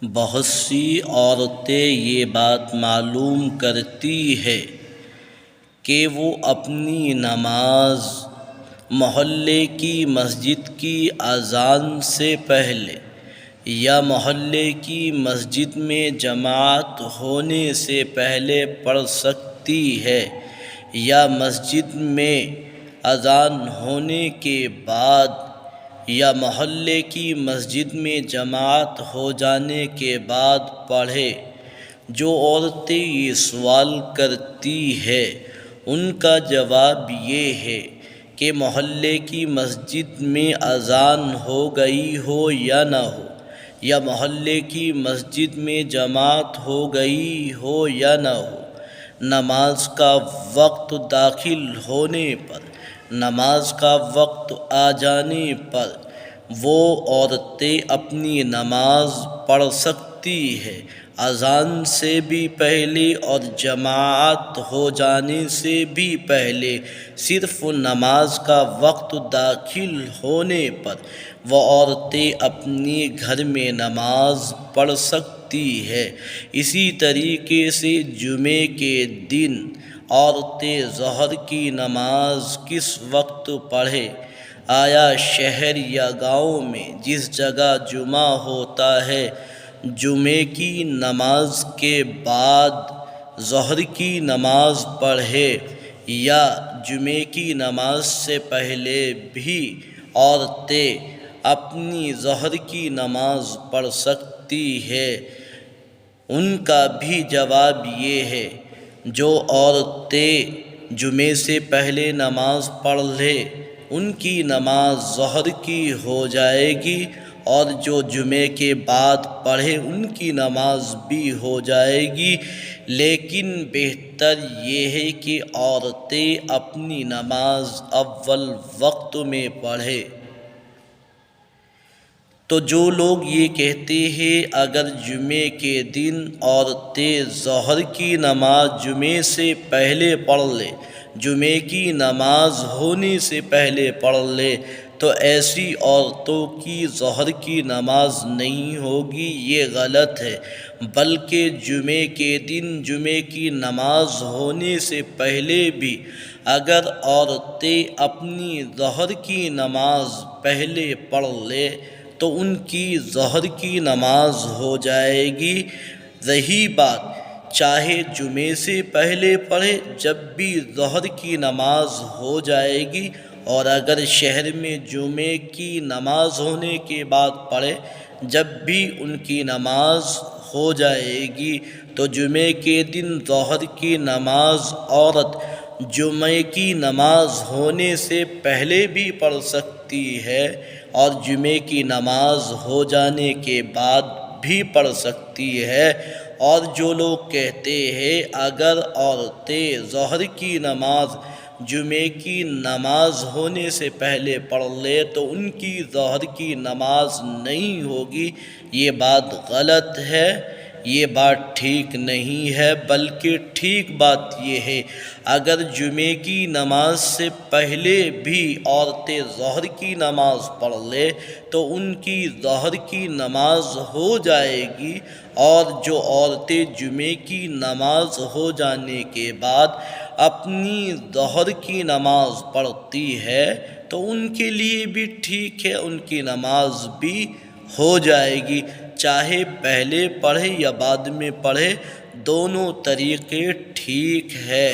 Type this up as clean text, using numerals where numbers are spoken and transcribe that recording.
بہت سی عورتیں یہ بات معلوم کرتی ہے کہ وہ اپنی نماز محلے کی مسجد کی اذان سے پہلے یا محلے کی مسجد میں جماعت ہونے سے پہلے پڑھ سکتی ہے، یا مسجد میں اذان ہونے کے بعد یا محلے کی مسجد میں جماعت ہو جانے کے بعد پڑھے۔ جو عورتیں یہ سوال کرتی ہے ان کا جواب یہ ہے کہ محلے کی مسجد میں اذان ہو گئی ہو یا نہ ہو، یا محلے کی مسجد میں جماعت ہو گئی ہو یا نہ ہو، نماز کا وقت داخل ہونے پر، نماز کا وقت آ جانے پر وہ عورتیں اپنی نماز پڑھ سکتی ہے، اذان سے بھی پہلے اور جماعت ہو جانے سے بھی پہلے۔ صرف نماز کا وقت داخل ہونے پر وہ عورتیں اپنے گھر میں نماز پڑھ سکتی ہے۔ اسی طریقے سے جمعے کے دن عورتیں ظہر کی نماز کس وقت پڑھیں؟ آیا شہر یا گاؤں میں جس جگہ جمعہ ہوتا ہے، جمعے کی نماز کے بعد ظہر کی نماز پڑھے، یا جمعے کی نماز سے پہلے بھی عورتیں اپنی ظہر کی نماز پڑھ سکتی ہے؟ ان کا بھی جواب یہ ہے، جو عورتیں جمعے سے پہلے نماز پڑھ لے ان کی نماز ظہر کی ہو جائے گی، اور جو جمعے کے بعد پڑھے ان کی نماز بھی ہو جائے گی، لیکن بہتر یہ ہے کہ عورتیں اپنی نماز اول وقت میں پڑھیں۔ تو جو لوگ یہ کہتے ہیں اگر جمعے کے دن عورتیں ظہر کی نماز جمعے سے پہلے پڑھ لے، جمعے کی نماز ہونے سے پہلے پڑھ لے، تو ایسی عورتوں کی ظہر کی نماز نہیں ہوگی، یہ غلط ہے۔ بلکہ جمعے کے دن جمعے کی نماز ہونے سے پہلے بھی اگر عورتیں اپنی ظہر کی نماز پہلے پڑھ لے تو ان کی ظہر کی نماز ہو جائے گی۔ رہی بات چاہے جمعے سے پہلے پڑھے، جب بھی ظہر کی نماز ہو جائے گی، اور اگر شہر میں جمعے کی نماز ہونے کے بعد پڑھے، جب بھی ان کی نماز ہو جائے گی، تو جمعے کے دن ظہر کی نماز عورت جمعے کی نماز ہونے سے پہلے بھی پڑھ سکتی ہے، اور جمعے کی نماز ہو جانے کے بعد بھی پڑھ سکتی ہے۔ اور جو لوگ کہتے ہیں اگر عورتیں ظہر کی نماز جمعے کی نماز ہونے سے پہلے پڑھ لے تو ان کی ظہر کی نماز نہیں ہوگی، یہ بات غلط ہے، یہ بات ٹھیک نہیں ہے۔ بلکہ ٹھیک بات یہ ہے اگر جمعے کی نماز سے پہلے بھی عورتیں ظہر کی نماز پڑھ لے تو ان کی ظہر کی نماز ہو جائے گی، اور جو عورتیں جمعے کی نماز ہو جانے کے بعد اپنی ظہر کی نماز پڑھتی ہے تو ان کے لیے بھی ٹھیک ہے، ان کی نماز بھی ہو جائے گی، چاہے پہلے پڑھے یا بعد میں پڑھے، دونوں طریقے ٹھیک ہے۔